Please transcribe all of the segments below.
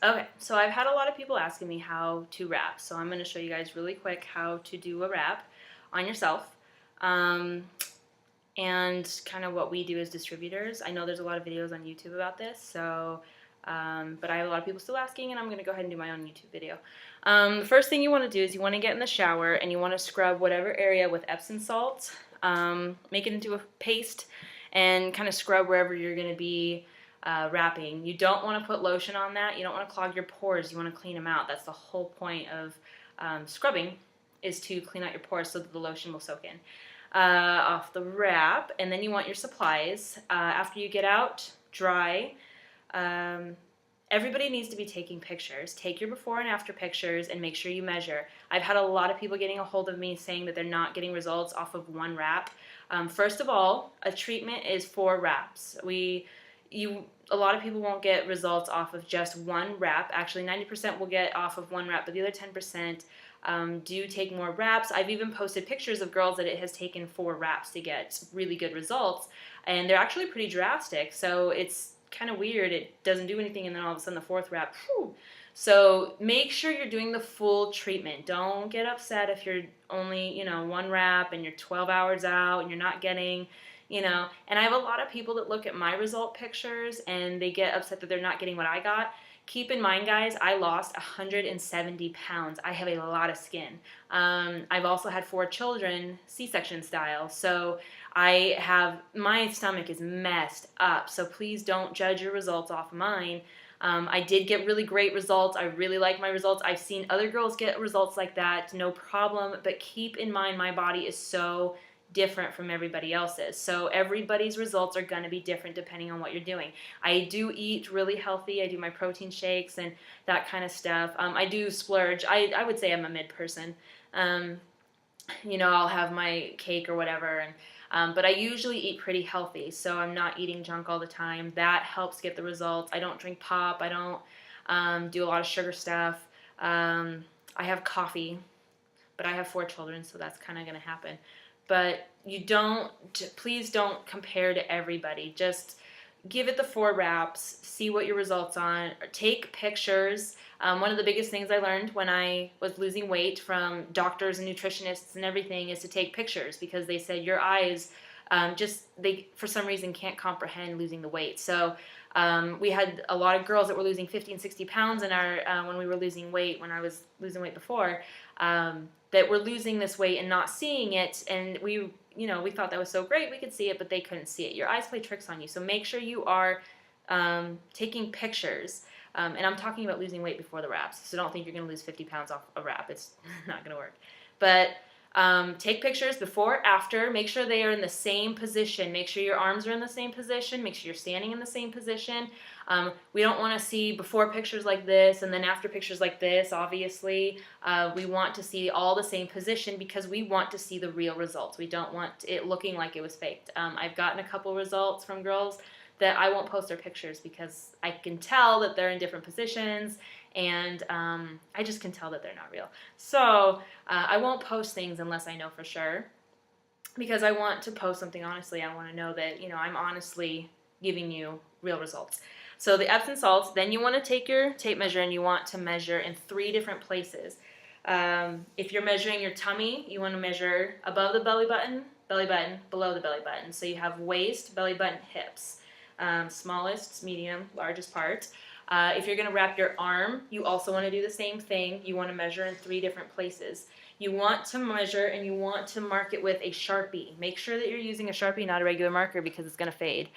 Okay, so I've had a lot of people asking me how to wrap, so I'm going to show you guys really quick how to do a wrap on yourself, um, and kind of what we do as distributors. I know there's a lot of videos on YouTube about this, so but I have a lot of people still asking, and I'm going to go ahead and do my own YouTube video. The first thing you want to do is you want to get in the shower and you want to scrub whatever area with Epsom salt, make it into a paste, and kind of scrub wherever you're going to be wrapping. You don't want to put lotion on that. You don't want to clog your pores. You want to clean them out. That's the whole point of scrubbing, is to clean out your pores so that the lotion will soak in off the wrap. And then you want your supplies. After you get out, dry. Everybody needs to be taking pictures. Take your before and after pictures and make sure you measure. I've had a lot of people getting a hold of me saying that they're not getting results off of one wrap. First of all, a treatment is 4 wraps. A lot of people won't get results off of just one wrap. Actually, 90% will get off of one wrap, but the other 10% do take more wraps. I've even posted pictures of girls that it has taken 4 wraps to get really good results, and they're actually pretty drastic. So it's kind of weird. It doesn't do anything, and then all of a sudden the 4th wrap, whew. So make sure you're doing the full treatment. Don't get upset if you're only, 1 wrap and you're 12 hours out and you're not getting, and I have a lot of people that look at my result pictures and they get upset that they're not getting what I got. Keep in mind, guys, I lost 170 pounds. I have a lot of skin. I've also had 4 children, C-section style, so my stomach is messed up, so please don't judge your results off of mine. I did get really great results. I really like my results. I've seen other girls get results like that, no problem, but keep in mind my body is so different from everybody else's. So everybody's results are going to be different depending on what you're doing. I do eat really healthy. I do my protein shakes and that kind of stuff. I do splurge. I would say I'm a mid person. I'll have my cake or whatever, but I usually eat pretty healthy, so I'm not eating junk all the time. That helps get the results. I don't drink pop. I don't do a lot of sugar stuff. I have coffee, but I have 4 children, so that's kind of going to happen. But please don't compare to everybody. Just give it the 4 wraps, see what your results are. Take pictures. One of the biggest things I learned when I was losing weight from doctors and nutritionists and everything is to take pictures, because they said your eyes they for some reason can't comprehend losing the weight. So we had a lot of girls that were losing 50 and 60 pounds in when we were losing weight, when I was losing weight before, that were losing this weight and not seeing it, and we thought that was so great we could see it, but they couldn't see it. Your eyes play tricks on you, so make sure you are taking pictures. And I'm talking about losing weight before the wraps, so don't think you're going to lose 50 pounds off a wrap. It's not going to work. But take pictures before, after. Make sure they are in the same position. Make sure your arms are in the same position. Make sure you're standing in the same position. We don't want to see before pictures like this and then after pictures like this, obviously. We want to see all the same position because we want to see the real results. We don't want it looking like it was faked. I've gotten a couple results from girls that I won't post their pictures because I can tell that they're in different positions, and I just can tell that they're not real. So I won't post things unless I know for sure, because I want to post something honestly. I want to know that I'm honestly giving you real results. So the Epsom salts, then you want to take your tape measure and you want to measure in 3 different places. If you're measuring your tummy, you want to measure above the belly button, below the belly button. So you have waist, belly button, hips. Smallest, medium, largest part. If you're going to wrap your arm, you also want to do the same thing. You want to measure in 3 different places. You want to measure and you want to mark it with a Sharpie. Make sure that you're using a Sharpie, not a regular marker, because it's going to fade.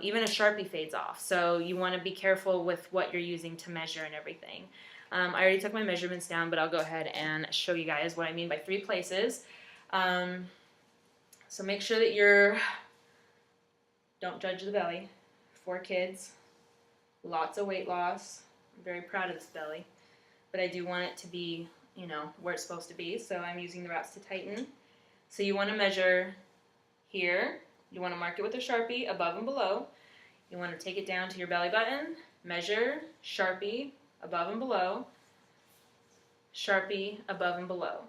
Even a Sharpie fades off, so you want to be careful with what you're using to measure and everything. I already took my measurements down, but I'll go ahead and show you guys what I mean by 3 places. So make sure that don't judge the belly. 4 kids, lots of weight loss. I'm very proud of this belly, but I do want it to be, where it's supposed to be, so I'm using the wraps to tighten. So you want to measure here. You want to mark it with a Sharpie above and below. You want to take it down to your belly button, measure, Sharpie above and below, Sharpie above and below.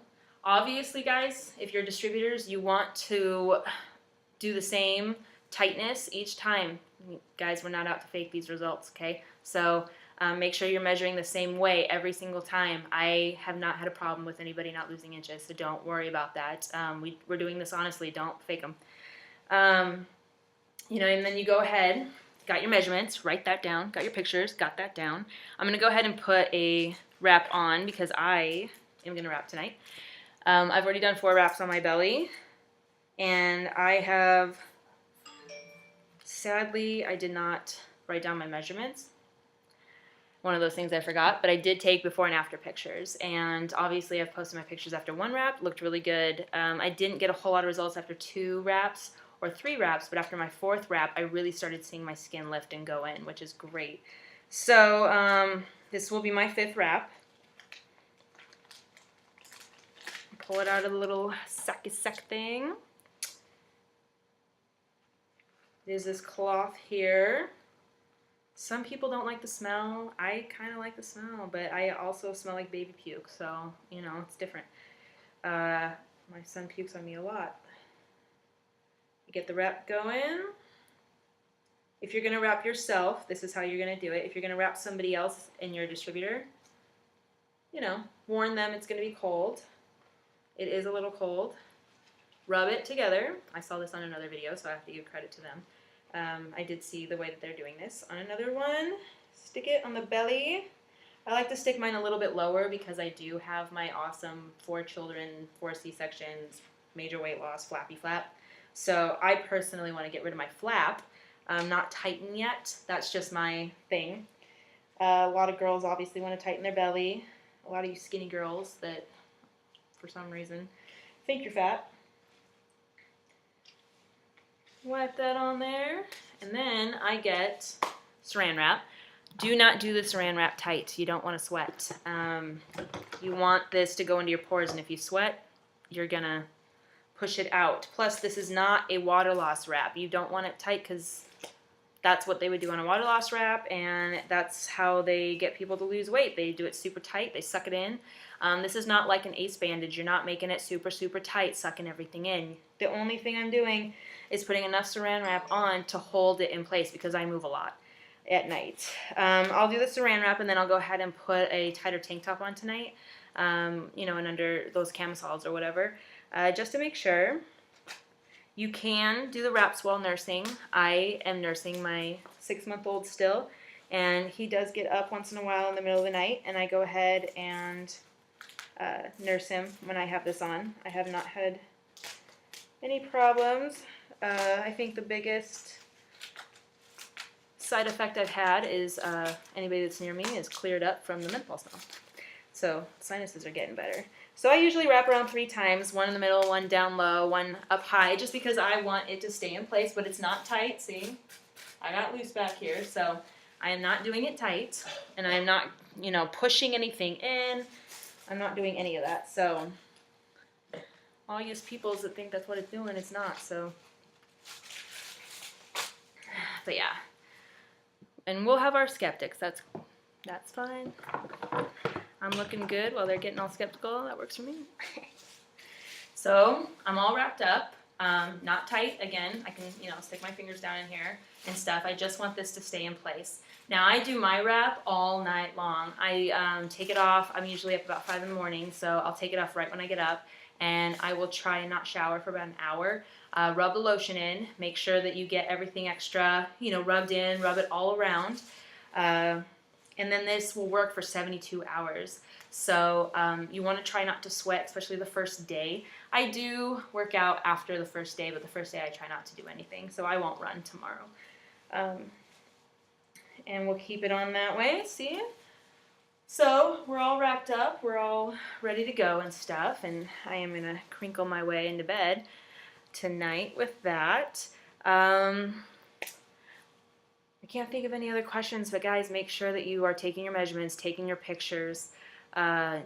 Obviously, guys, if you're distributors, you want to do the same tightness each time. Guys, we're not out to fake these results, okay? So Make sure you're measuring the same way every single time. I have not had a problem with anybody not losing inches, so don't worry about that. We're doing this honestly. Don't fake them. You know, and then you go ahead, got your measurements, write that down, got your pictures, got that down. I'm going to go ahead and put a wrap on because I am going to wrap tonight. I've already done 4 wraps on my belly, and I have, sadly, I did not write down my measurements. One of those things I forgot, but I did take before and after pictures, and obviously I've posted my pictures after 1 wrap, looked really good. I didn't get a whole lot of results after 2 wraps or 3 wraps, but after my 4th wrap, I really started seeing my skin lift and go in, which is great. So this will be my 5th wrap. Pull it out of the little sack thing. There's this cloth here. Some people don't like the smell. I kind of like the smell, but I also smell like baby puke, so, you know, it's different. My son pukes on me a lot. You get the wrap going. If you're going to wrap yourself, this is how you're going to do it. If you're going to wrap somebody else in your distributor, you know, warn them it's going to be cold. It is a little cold. Rub it together. I saw this on another video, so I have to give credit to them. I did see the way that they're doing this. On another one, stick it on the belly. I like to stick mine a little bit lower because I do have my awesome 4 children, 4 C-sections, major weight loss, flappy flap. So I personally want to get rid of my flap, not tighten yet. That's just my thing. A lot of girls obviously want to tighten their belly. A lot of you skinny girls that, for some reason, think you're fat. Wipe that on there, and then I get saran wrap. Do not do the saran wrap tight. You don't want to sweat. You want this to go into your pores, and if you sweat, you're gonna push it out. Plus, this is not a water loss wrap. You don't want it tight because that's what they would do on a water loss wrap, and that's how they get people to lose weight. They do it super tight. They suck it in. This is not like an ACE bandage. You're not making it super, super tight, sucking everything in. The only thing I'm doing is putting enough saran wrap on to hold it in place because I move a lot at night. I'll do the saran wrap, and then I'll go ahead and put a tighter tank top on tonight, you know, and under those camisoles or whatever, just to make sure. You can do the wraps while nursing. I am nursing my 6-month-old still, and he does get up once in a while in the middle of the night, and I go ahead and nurse him when I have this on. I have not had any problems. I think the biggest side effect I've had is anybody that's near me is cleared up from the menthol smell. So sinuses are getting better. So I usually wrap around 3 times, 1 in the middle, 1 down low, 1 up high, just because I want it to stay in place, but it's not tight. See, I got loose back here, so I am not doing it tight, and I am not, you know, pushing anything in. I'm not doing any of that. So all you peoples that think that's what it's doing, it's not. So, but yeah, and we'll have our skeptics. That's fine. I'm looking good while they're getting all skeptical. That works for me. So I'm all wrapped up. Not tight. Again, I can, you know, stick my fingers down in here and stuff. I just want this to stay in place. Now I do my wrap all night long. I take it off. I'm usually up about 5 in the morning, so I'll take it off right when I get up, and I will try and not shower for about an hour. Rub the lotion in. Make sure that you get everything extra, you know, rubbed in. Rub it all around. And then this will work for 72 hours. So you want to try not to sweat, especially the first day. I do work out after the first day, but the first day I try not to do anything. So I won't run tomorrow. And we'll keep it on that way, see? So we're all wrapped up. We're all ready to go and stuff. And I am going to crinkle my way into bed tonight with that. I can't think of any other questions, but guys, make sure that you are taking your measurements, taking your pictures,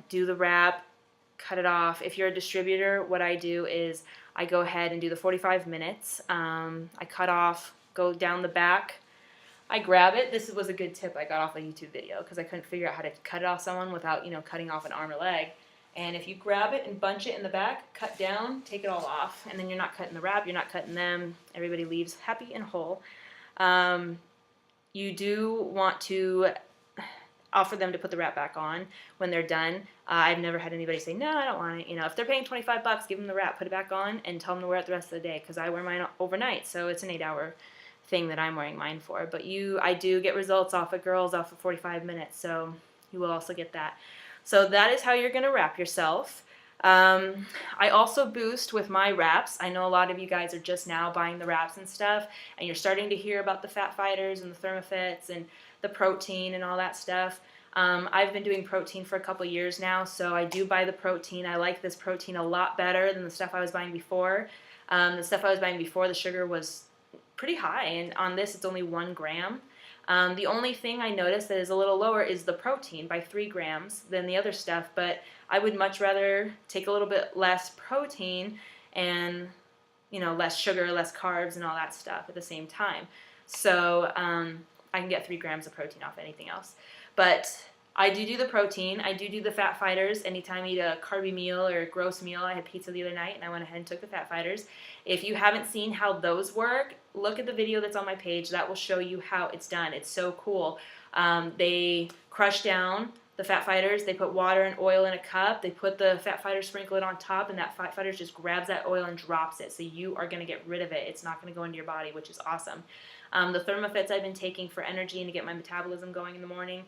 do the wrap, cut it off. If you're a distributor, what I do is I go ahead and do the 45 minutes. I cut off, go down the back. I grab it. This was a good tip I got off a YouTube video because I couldn't figure out how to cut it off someone without, you know, cutting off an arm or leg. And if you grab it and bunch it in the back, cut down, take it all off, and then you're not cutting the wrap, you're not cutting them. Everybody leaves happy and whole. You do want to offer them to put the wrap back on when they're done. I've never had anybody say, no, I don't want it. You know, if they're paying $25, give them the wrap, put it back on, and tell them to wear it the rest of the day, because I wear mine overnight, so it's an 8-hour thing that I'm wearing mine for. But I do get results off of girls off of 45 minutes, so you will also get that. So that is how you're going to wrap yourself. I also boost with my wraps. I know a lot of you guys are just now buying the wraps and stuff, and you're starting to hear about the Fat Fighters and the ThermaFits and the protein and all that stuff. I've been doing protein for a couple years now, so I do buy the protein. I like this protein a lot better than the stuff I was buying before. The stuff I was buying before, the sugar was pretty high, and on this it's only 1 gram. The only thing I noticed that is a little lower is the protein by 3 grams than the other stuff, but I would much rather take a little bit less protein and, you know, less sugar, less carbs, and all that stuff at the same time. So I can get 3 grams of protein off anything else. But I do the protein. I do the Fat Fighters anytime I eat a carby meal or a gross meal. I had pizza the other night, and I went ahead and took the Fat Fighters. If you haven't seen how those work, look at the video that's on my page. That will show you how it's done. It's so cool. They crush down the Fat Fighters. They put water and oil in a cup. They put the Fat Fighter sprinkle on top, and that Fat Fighters just grabs that oil and drops it. So you are going to get rid of it. It's not going to go into your body, which is awesome. The ThermaFits I've been taking for energy and to get my metabolism going in the morning.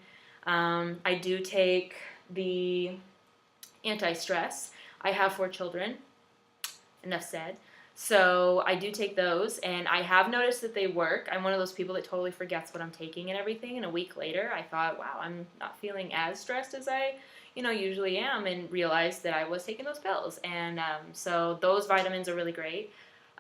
I do take the anti-stress. I have 4 children. Enough said. So I do take those, and I have noticed that they work. I'm one of those people that totally forgets what I'm taking and everything, and a week later I thought, wow, I'm not feeling as stressed as I usually am, and realized that I was taking those pills. And so those vitamins are really great.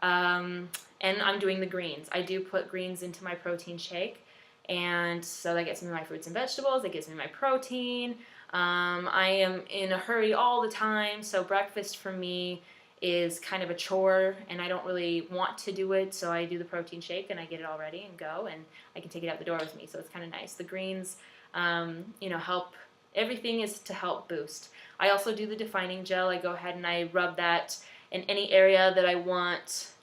And I'm doing the greens. I do put greens into my protein shake, and so that gets me my fruits and vegetables, that gives me my protein. I am in a hurry all the time, so breakfast for me is kind of a chore, and I don't really want to do it, so I do the protein shake and I get it all ready and go, and I can take it out the door with me, so it's kind of nice. The greens, help. Everything is to help boost. I also do the defining gel. I go ahead and I rub that in any area that I want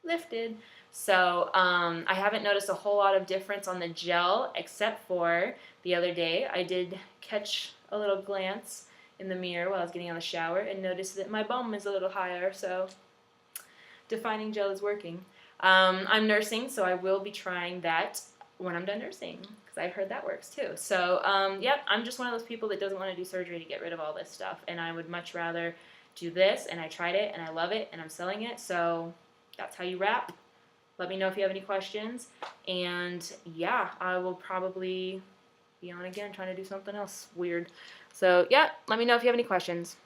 lifted. So I haven't noticed a whole lot of difference on the gel, except for the other day I did catch a little glance in the mirror while I was getting out of the shower and noticed that my bum is a little higher, so defining gel is working. I'm nursing, so I will be trying that when I'm done nursing, because I've heard that works too. So, yep, I'm just one of those people that doesn't want to do surgery to get rid of all this stuff, and I would much rather do this, and I tried it, and I love it, and I'm selling it, so that's how you wrap. Let me know if you have any questions, and yeah, I will probably be on again trying to do something else weird. So, yeah, let me know if you have any questions.